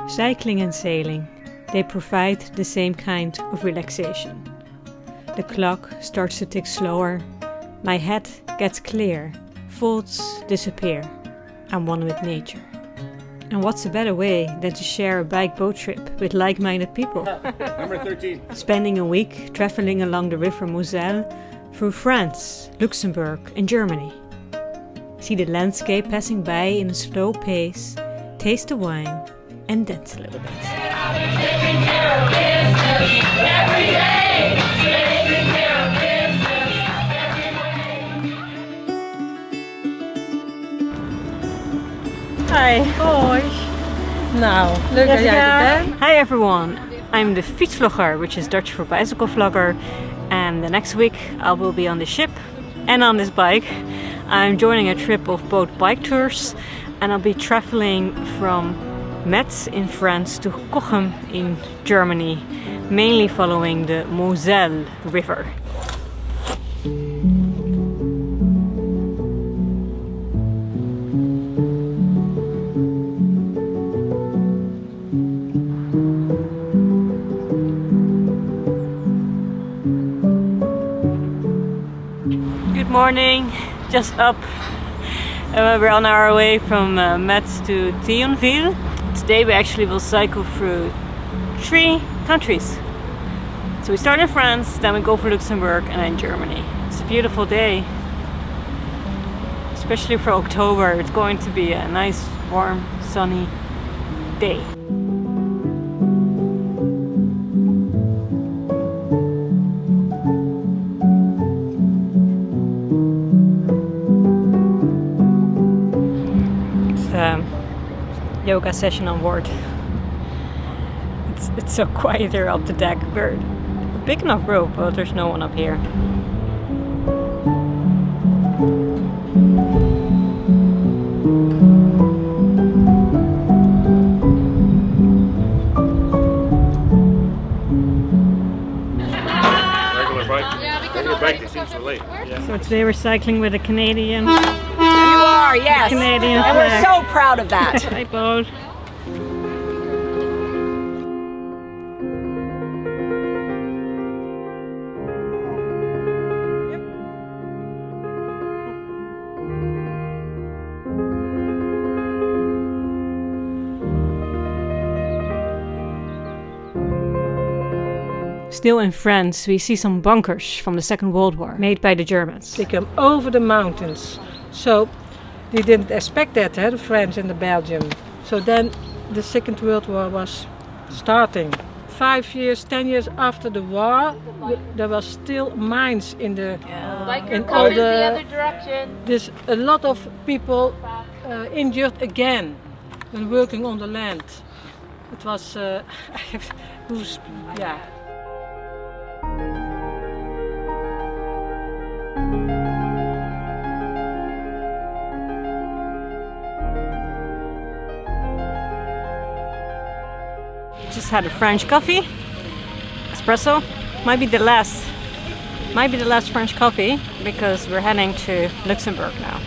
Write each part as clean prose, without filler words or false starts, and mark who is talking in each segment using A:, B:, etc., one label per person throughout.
A: Cycling and sailing, they provide the same kind of relaxation. The clock starts to tick slower, my head gets clear, faults disappear. I'm one with nature. And what's a better way than to share a bike boat trip with like-minded people?
B: Number 13.
A: Spending a week traveling along the river Mosel through France, Luxembourg and Germany. See the landscape passing by in a slow pace, taste the wine and dance a little bit. Hi.
C: Hoi. Nou, leuk dat jij er bent.
A: Hi everyone. I'm the fietsvlogger, which is Dutch for bicycle vlogger. And the next week I will be on the ship and on this bike. I'm joining a trip of both bike tours. And I'll be traveling from Metz in France to Cochem in Germany. Mainly following the Mosel river. Good morning, just up. We're on our way from Metz to Thionville. Today we actually will cycle through 3 countries. So we start in France, then we go for Luxembourg and then Germany. It's a beautiful day, especially for October. It's going to be a nice, warm, sunny day. Yoga session on board. It's so quiet here up the deck. We're a big enough rope, but there's no one up here.
B: Regular bike, they seem so late. Yeah.
A: So today we're cycling with a Canadian.
D: You are, yes.
A: Canadian
D: and
A: flag.
D: we're so proud of that.
A: Hi, boat. Still in France, we see some bunkers from the Second World War, made by the Germans.
C: They come over the mountains. So they didn't expect that, the French and the Belgium. So then the Second World War was starting. 5 years, 10 years after the war, there was still mines in the in all the
E: other direction.
C: There's a lot of people injured again when working on the land. It was yeah.
A: Just had a French coffee, espresso. Might be the last French coffee because we're heading to Luxembourg now.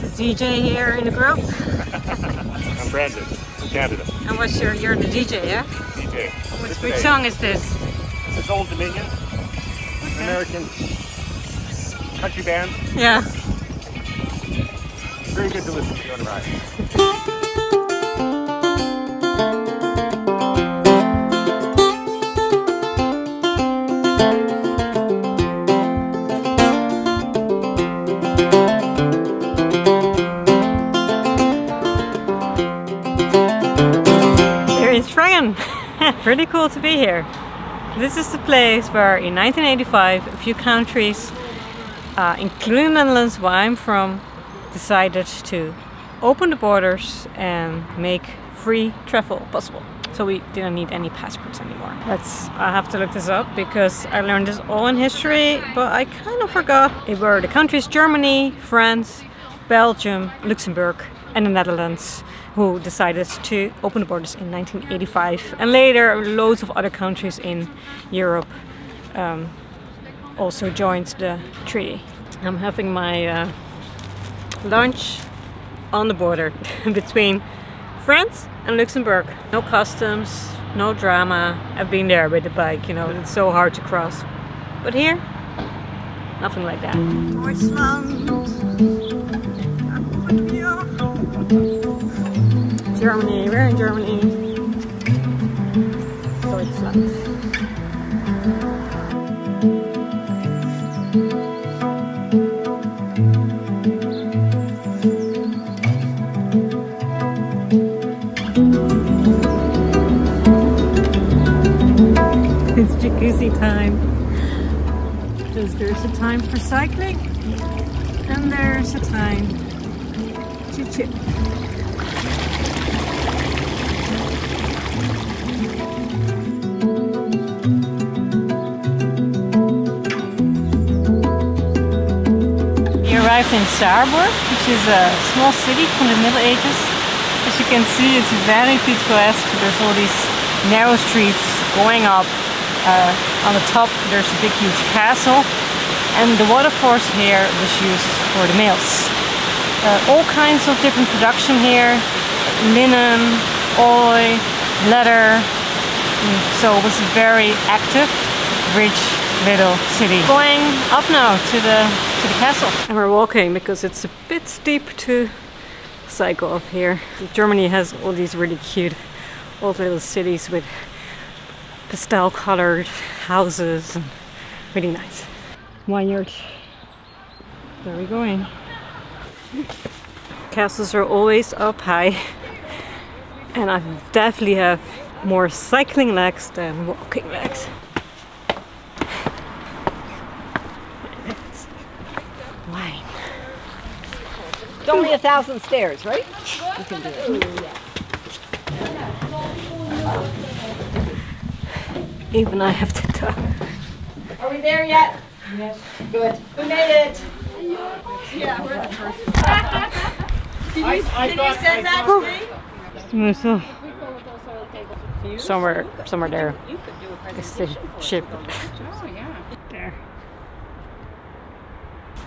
A: Is DJ here in the group?
B: I'm Brandon from Canada.
A: And you're the DJ, yeah?
B: DJ.
A: Which song is this?
B: This is Old Dominion. It's an American country band.
A: Yeah.
B: Very good to listen to on a ride.
A: Pretty cool to be here. This is the place where in 1985 a few countries, including the Netherlands, where I'm from, decided to open the borders and make free travel possible. So we didn't need any passports anymore. I have to look this up because I learned this all in history, but I kind of forgot. It were the countries Germany, France, Belgium, Luxembourg and the Netherlands who decided to open the borders in 1985. And later loads of other countries in Europe also joined the treaty. I'm having my lunch on the border between France and Luxembourg. No customs, no drama. I've been there with the bike, you know, it's so hard to cross. But here, nothing like that. Germany, we're in Germany. Deutschland. It's jacuzzi time. Because there's a time for cycling and there's a time to chill. We arrived in Saarburg, which is a small city from the Middle Ages. As you can see, it's very picturesque. There's all these narrow streets going up. On the top there's a big huge castle, and the waterfalls here was used for the mills. All kinds of different production here, linen, oil, leather, so it was a very active, rich little city. Going up now to the castle, and we're walking because it's a bit steep to cycle up here. Germany has all these really cute old little cities with pastel colored houses and really nice vineyards. There we're going. Castles are always up high, and I definitely have more cycling legs than walking legs. Wine.
D: It's only 1,000 stairs, right? You can do it.
A: Even I have to talk.
D: Are we there yet? Yes. Good. We made it. Yeah, we're the first. Can you send that to me?
A: Mosel. Somewhere there. It's the ship. There.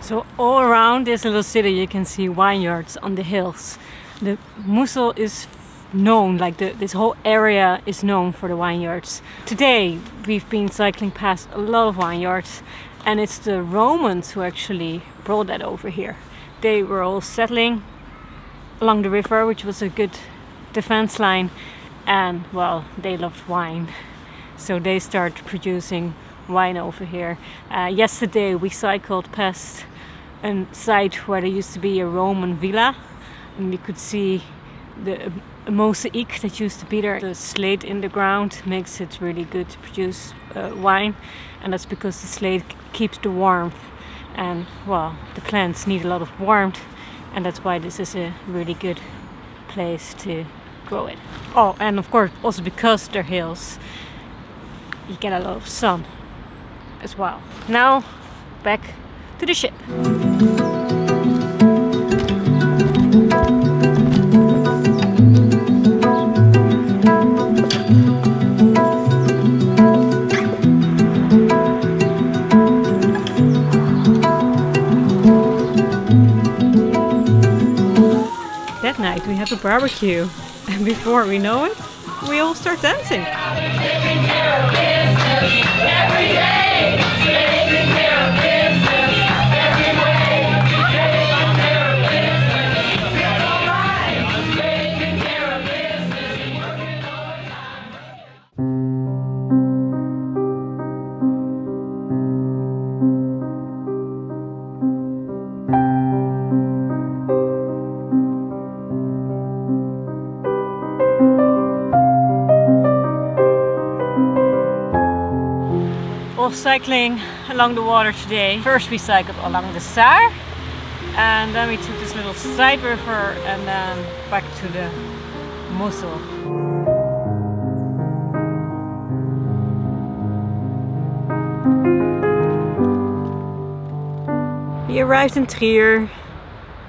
A: So all around this little city you can see vineyards on the hills. The Mosel is known, like this whole area is known for the vineyards. Today we've been cycling past a lot of vineyards, and it's the Romans who actually brought that over here. They were all settling along the river, which was a good defense line, and well, they loved wine, so they started producing wine over here. Yesterday we cycled past a site where there used to be a Roman villa, and we could see the mosaic that used to be there. The slate in the ground makes it really good to produce wine, and that's because the slate keeps the warmth, and well, the plants need a lot of warmth, and that's why this is a really good place to grow it. Oh, and of course also because they're hills, you get a lot of sun as well. Now back to the ship. That night we have a barbecue, and before we know it, we all start dancing. Cycling along the water today. First we cycled along the Saar, and then we took this little side river and then back to the Mosel. We arrived in Trier.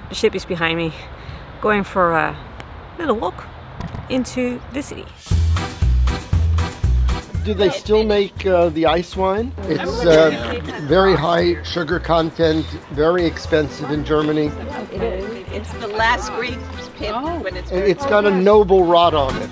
A: The ship is behind me, going for a little walk into the city.
E: Do they still make the ice wine? It's very high sugar content, very expensive in Germany.
A: It
D: It's the last grape pit when it's
E: And
D: very
E: it's got a noble rot on it.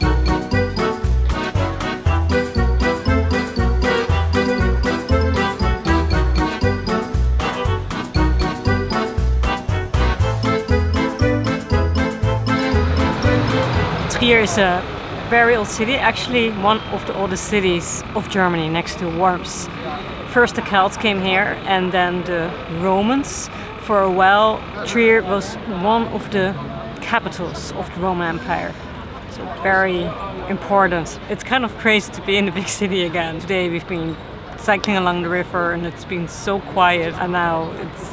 A: Trier is a very old city, actually one of the oldest cities of Germany, next to Worms. First the Celts came here and then the Romans. For a while, Trier was one of the capitals of the Roman Empire. So very important. It's kind of crazy to be in a big city again. Today we've been cycling along the river and it's been so quiet, and now it's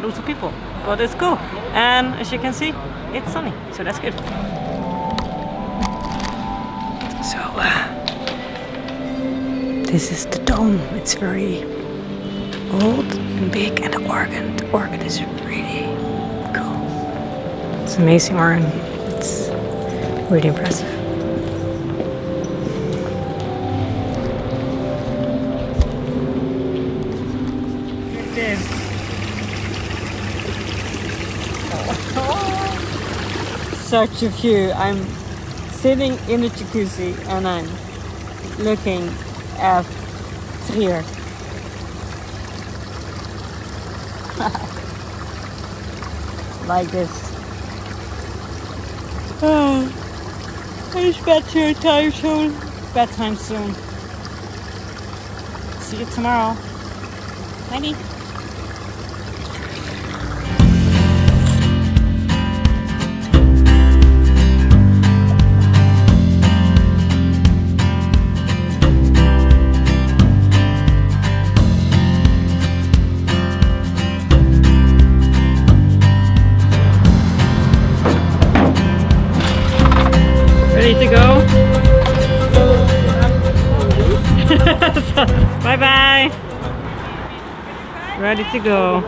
A: lots of people. But it's cool. And as you can see, it's sunny, so that's good. So this is the dome. It's very old and big, and the organ is really cool. It's an amazing organ. It's really impressive. Look at this. Such a view. I'm sitting in the jacuzzi and I'm looking at Trier. Like this. Oh, it's bedtime soon. Bedtime soon. See you tomorrow. Bye. Ready to go? Bye bye. Ready to go.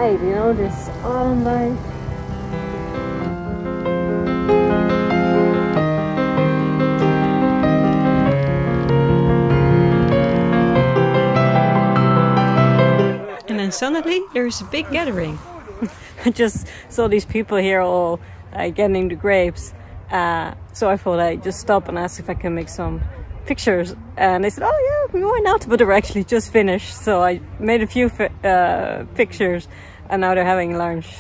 A: You know, this autumn light. And then suddenly there's a big gathering. I just saw these people here all getting the grapes. So I thought I'd just stop and ask if I can make some pictures, and they said, oh yeah, why not? But they're actually just finished, so I made a few pictures, and now they're having lunch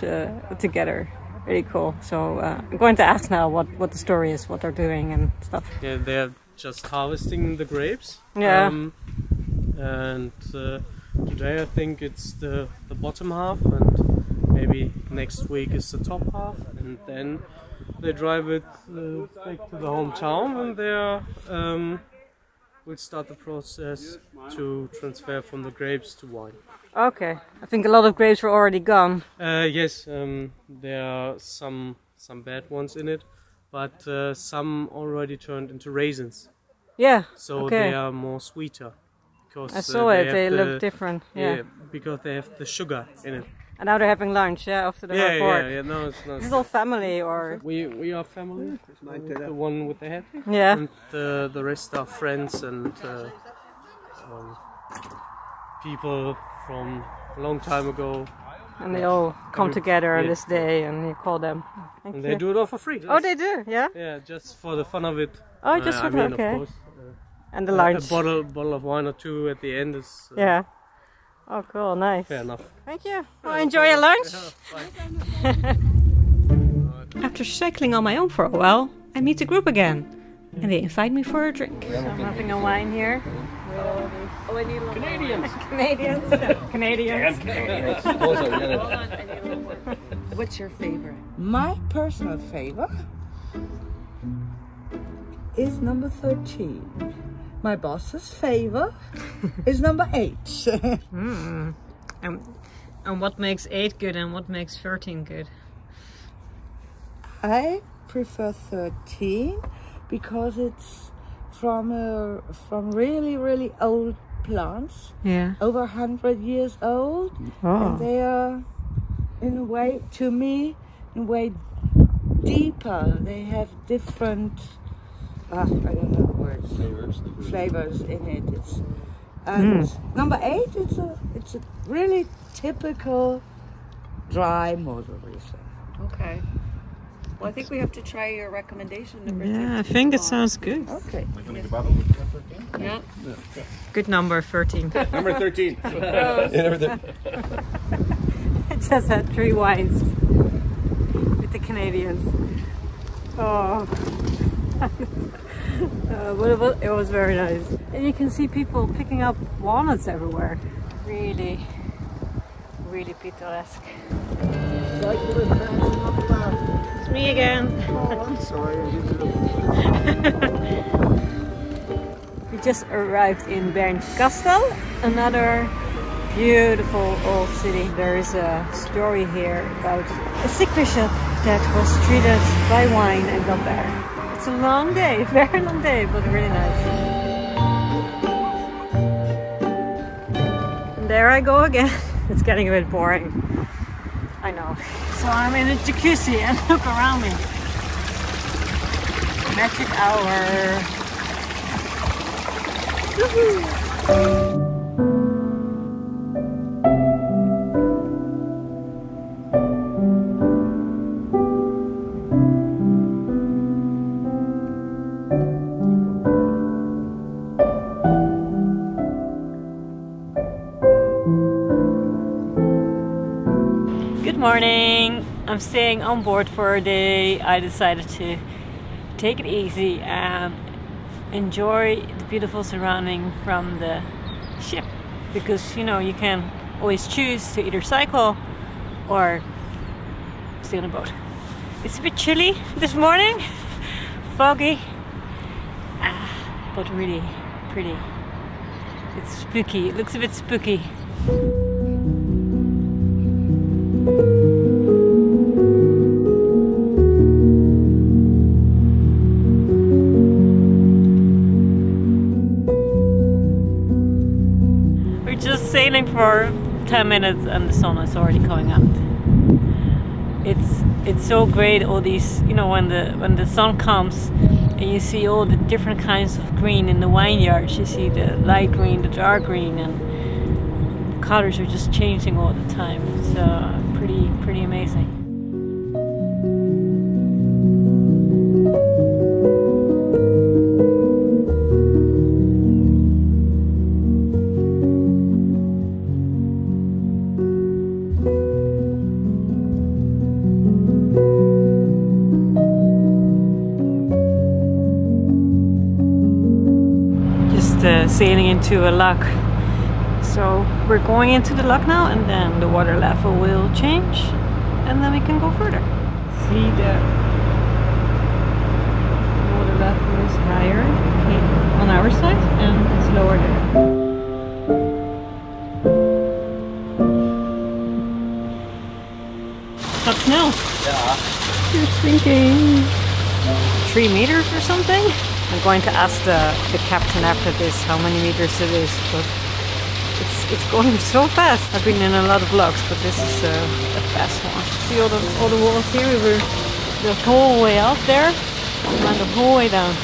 A: together. Really cool. So I'm going to ask now what the story is, what they're doing and stuff.
F: Yeah, they're just harvesting the grapes.
A: Yeah.
F: And today I think it's the bottom half, and maybe next week is the top half, and then they drive it back to the hometown, and they will start the process to transfer from the grapes to wine.
A: Okay, I think a lot of grapes were already gone.
F: Yes, there are some bad ones in it, but some already turned into raisins.
A: Yeah.
F: So
A: okay.
F: they are more sweeter. Because
A: I saw it. They look different. Yeah.
F: Because they have the sugar in it.
A: And now they're having lunch, yeah, after the hard work.
F: Yeah, no, it's not.
A: This is all family, or
F: we are family. The one with the head.
A: Yeah.
F: And the rest are friends and people from a long time ago.
A: And they all come together on this day, and you call them.
F: And they do it all for free.
A: Oh, they do, yeah.
F: Yeah, just for the fun of it.
A: Oh, just for
F: fun,
A: okay.
F: Of course,
A: and the lunch.
F: A bottle of wine or two at the end is.
A: Yeah. Oh, cool, nice.
F: Fair enough.
A: Thank you. Well, enjoy your lunch. After cycling on my own for a while, I meet the group again, and they invite me for a drink. So I'm having a wine here. Oh, I need a
B: Canadians.
A: Canadians.
D: What's your favorite?
G: My personal favorite is number 13. My boss's favor is number 8.
A: And what makes 8 good and what makes 13 good?
G: I prefer 13 because it's from really old plants.
A: Yeah.
G: Over 100 years old. And they are, in a way, to me, in a way deeper. They have different, I don't know the words. Flavors in it. And number 8, it's a really typical dry Mosel Riesling.
D: Okay. Well, I think we have to try your recommendation number 2.
A: Yeah, I think it sounds good.
G: Okay.
D: Yeah.
A: Good number, 13.
B: Number 13.
A: It just had 3 wines with the Canadians. Oh. But it was very nice. And you can see people picking up walnuts everywhere. Really, really picturesque. It's me again.
E: I'm sorry.
A: We just arrived in Bernkastel, another beautiful old city. There is a story here about a sick bishop that was treated by wine and got better. It's a long day, very long day, but really nice. And there I go again. It's getting a bit boring. I know. So I'm in a jacuzzi and look around me. Magic hour. Woohoo! Good morning. I'm staying on board for a day. I decided to take it easy and enjoy the beautiful surrounding from the ship, because you know you can always choose to either cycle or stay on a boat. It's a bit chilly this morning, foggy, but really pretty. It's spooky. It looks a bit spooky. Sailing for 10 minutes and the sun is already coming out. It's so great, all these, you know, when the sun comes and you see all the different kinds of green in the vineyards. You see the light green, the dark green, and the colors are just changing all the time. It's pretty amazing. Sailing into a loch, so we're going into the loch now, and then the water level will change and then we can go further. See, the water level is higher on our side and it's lower there. How snel?
F: Yeah.
A: You're sinking. 3 meters or something? I'm going to ask the captain after this how many meters it is, but it's going so fast. I've been in a lot of vlogs, but this is a fast one. See all the walls here? We were the whole way out there and the whole way down.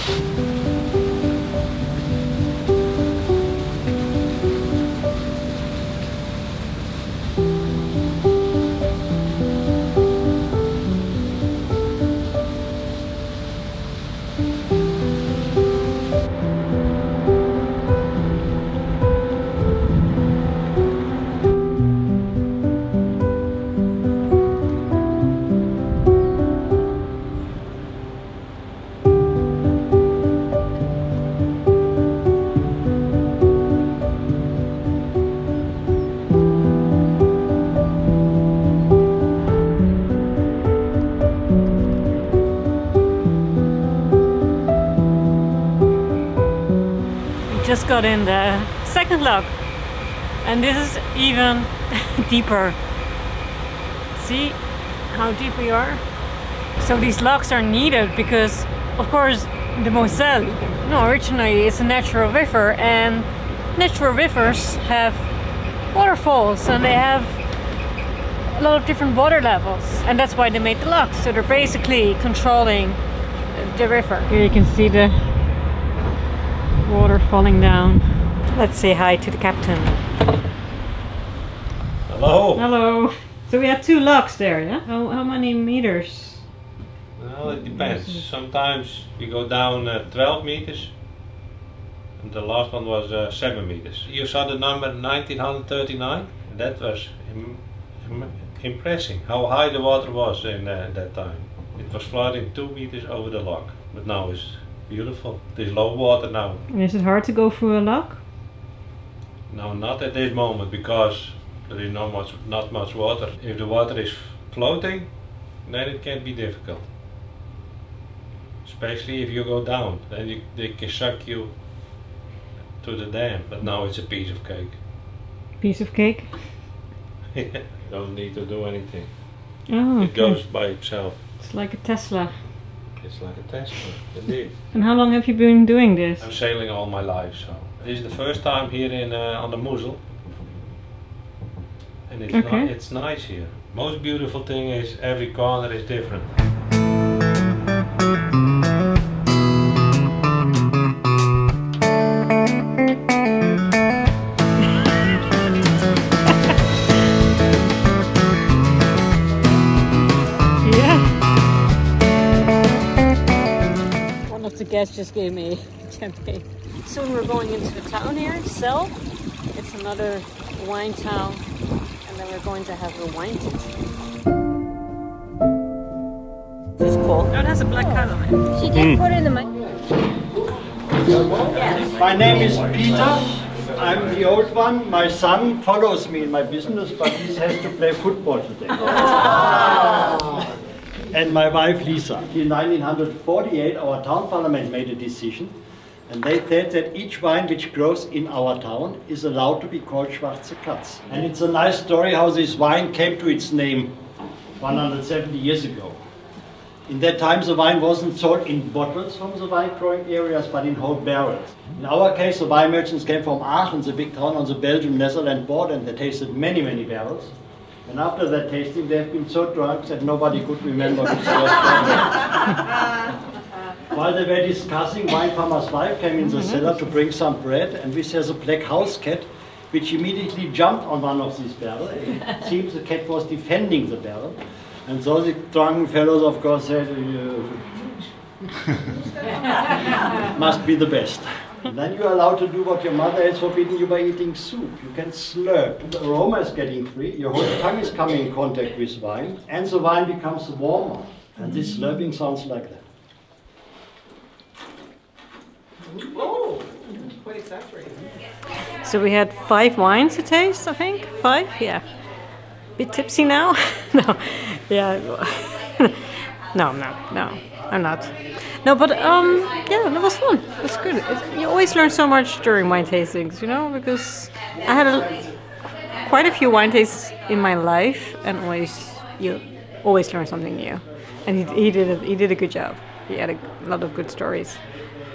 A: just got in the second lock, and this is even deeper. See how deep we are? So these locks are needed because, of course, the Mosel, originally it's a natural river, and natural rivers have waterfalls and they have a lot of different water levels, and that's why they made the locks. So they're basically controlling the river. Here you can see the water falling down. Let's say hi to the captain.
H: Hello.
A: Hello. So we have 2 locks there, yeah? How many meters?
H: Well, it depends. Sometimes we go down 12 meters, and the last one was 7 meters. You saw the number 1939? That was impressive, how high the water was in that time. It was flooding 2 meters over the lock, but now it's beautiful. There's low water now.
A: And is it hard to go through a lock?
H: No, not at this moment, because there is not much water. If the water is floating, then it can be difficult. Especially if you go down, then they can suck you to the dam. But now it's a piece of cake.
A: Piece of cake?
H: Don't need to do anything.
A: Oh, okay.
H: It goes by itself.
A: It's like a Tesla.
H: It's like a Tesla, indeed.
A: And how long have you been doing this?
H: I'm sailing all my life, so this is the first time here in on the Mosel, and it's it's nice here. Most beautiful thing is every corner is different.
A: Guest just gave me champagne. Soon we're going into the town here, Cel. It's another wine town, and then we're going to have a wine tasting. This is cool. Oh, it has a black cat on it.
D: She did put it in the mic.
I: My name is Peter. I'm the old one. My son follows me in my business, but he has to play football today. And my wife Lisa. In 1948 our town parliament made a decision, and they said that each wine which grows in our town is allowed to be called Schwarze Katz. And it's a nice story how this wine came to its name 170 years ago. In that time the wine wasn't sold in bottles from the wine growing areas, but in whole barrels. In our case the wine merchants came from Aachen, the big town on the Belgium-Netherlands border, and they tasted many barrels. And after that tasting, they've been so drunk that nobody could remember which was While they were discussing, wine farmer's wife came in the cellar to bring some bread, and we saw a black house cat, which immediately jumped on one of these barrels. It seems the cat was defending the barrel, and so the drunken fellows, of course, said, must be the best. And then you're allowed to do what your mother has forbidden you by eating soup. You can slurp. The aroma is getting free, your whole tongue is coming in contact with wine, and the wine becomes warmer. And this slurping sounds like that.
J: Oh, quite exaggerated.
A: So we had 5 wines to taste, I think. 5? Yeah. Bit tipsy now? No. Yeah. No, I'm not. No, but yeah, that was fun. It was good. You always learn so much during wine tastings, you know, because I had quite a few wine tastes in my life, and you always learn something new. And he did a good job. He had a lot of good stories.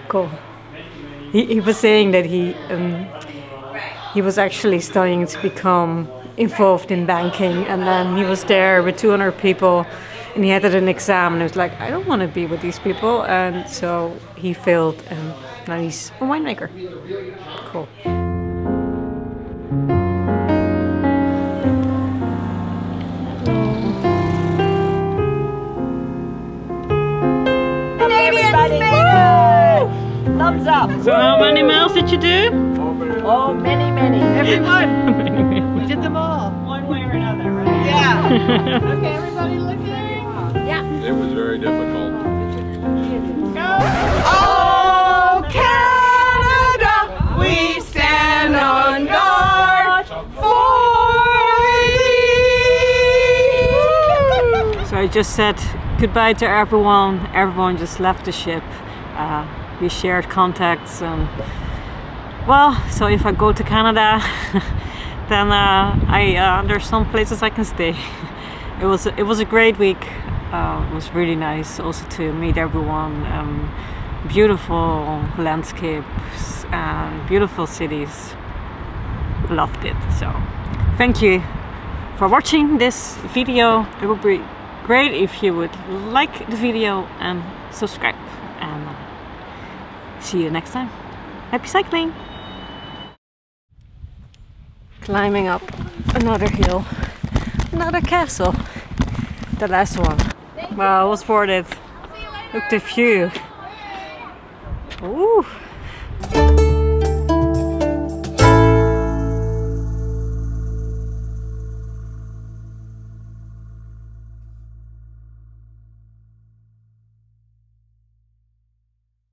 A: Cool. He was saying that he was actually studying to become involved in banking, and then he was there with 200 people. And he had an exam, and he was like, I don't want to be with these people. And so he failed, and now he's a winemaker. Cool.
D: Everybody, thumbs up.
A: So how many miles did you do?
D: Oh, many.
J: Everyone. We did them all.
A: One way or another, right?
J: Yeah. Okay, everybody looking.
D: Yeah.
K: It was very difficult.
J: Go. Oh, Canada, we stand on guard for thee.
A: So I just said goodbye to everyone. Everyone just left the ship. We shared contacts, and Well, so if I go to Canada, then there's some places I can stay. It was a great week. It was really nice also to meet everyone. Beautiful landscapes and beautiful cities. Loved it. So thank you for watching this video. It would be great if you would like the video and subscribe. And see you next time. Happy cycling! Climbing up another hill, another castle, the last one. Wow, it was worth it. Look at the view. Ooh.